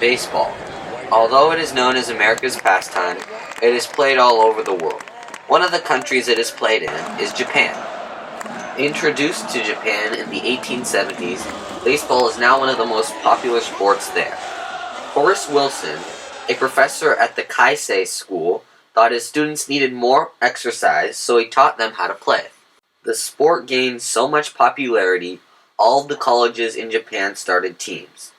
Baseball. Although it is known as America's pastime, it is played all over the world. One of the countries it is played in is Japan. Introduced to Japan in the 1870s, baseball is now one of the most popular sports there. Horace Wilson, a professor at the Keisei School, thought his students needed more exercise, so he taught them how to play. The sport gained so much popularity, all of the colleges in Japan started teams.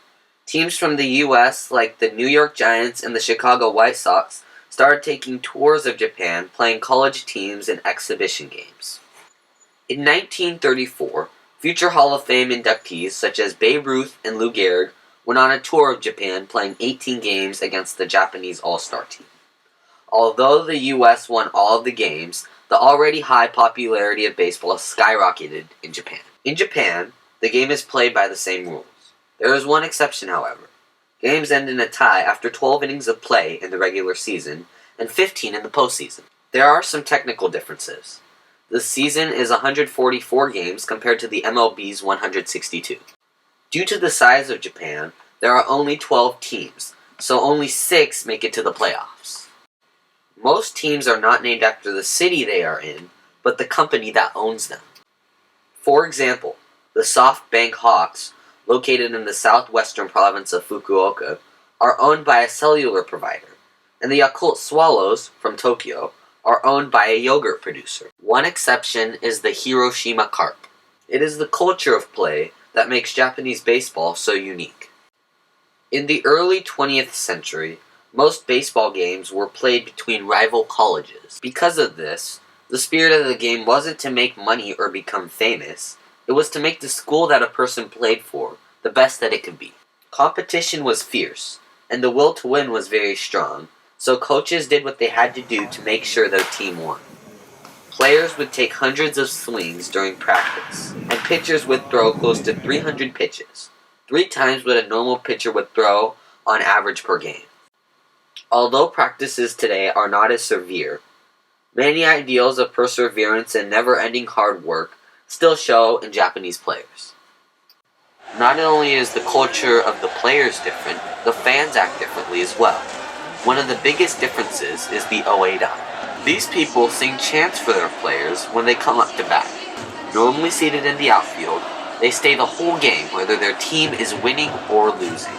Teams from the U.S., like the New York Giants and the Chicago White Sox, started taking tours of Japan, playing college teams in exhibition games. In 1934, future Hall of Fame inductees such as Babe Ruth and Lou Gehrig went on a tour of Japan, playing 18 games against the Japanese All-Star team. Although the U.S. won all of the games, the already high popularity of baseball skyrocketed in Japan. In Japan, the game is played by the same rules. There is one exception, however. Games end in a tie after 12 innings of play in the regular season and 15 in the postseason. There are some technical differences. The season is 144 games compared to the MLB's 162. Due to the size of Japan, there are only 12 teams, so only 6 make it to the playoffs. Most teams are not named after the city they are in, but the company that owns them. For example, the SoftBank Hawks, located in the southwestern province of Fukuoka, are owned by a cellular provider, and the Yakult Swallows, from Tokyo, are owned by a yogurt producer. One exception is the Hiroshima Carp. It is the culture of play that makes Japanese baseball so unique. In the early 20th century, most baseball games were played between rival colleges. Because of this, the spirit of the game wasn't to make money or become famous. It was to make the school that a person played for the best that it could be. Competition was fierce, and the will to win was very strong, so coaches did what they had to do to make sure their team won. Players would take hundreds of swings during practice, and pitchers would throw close to 300 pitches, 3 times what a normal pitcher would throw on average per game. Although practices today are not as severe, many ideals of perseverance and never-ending hard work still show in Japanese players. Not only is the culture of the players different, the fans act differently as well. One of the biggest differences is the Oedan. These people sing chants for their players when they come up to bat. Normally seated in the outfield, they stay the whole game whether their team is winning or losing.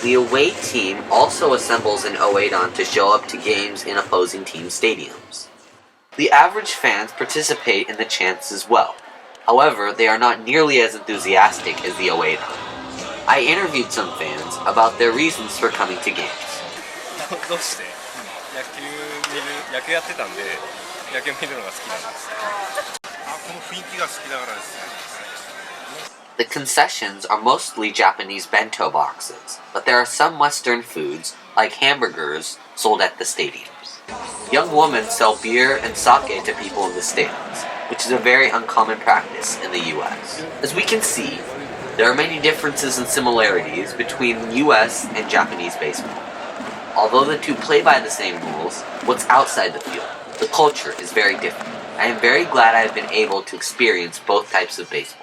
The away team also assembles an Oedan to show up to games in opposing team stadiums. The average fans participate in the chants as well. However, they are not nearly as enthusiastic as the Oedan. I interviewed some fans about their reasons for coming to games. どうして野球やってたんで野球見るのが好きなんです。この雰囲気が好きだからですね。 The concessions are mostly Japanese bento boxes, but there are some Western foods, like hamburgers, sold at the stadiums. Young women sell beer and sake to people in the stands, which is a very uncommon practice in the US. As we can see, there are many differences and similarities between US and Japanese baseball. Although the two play by the same rules, what's outside the field, the culture is very different. I am very glad I have been able to experience both types of baseball.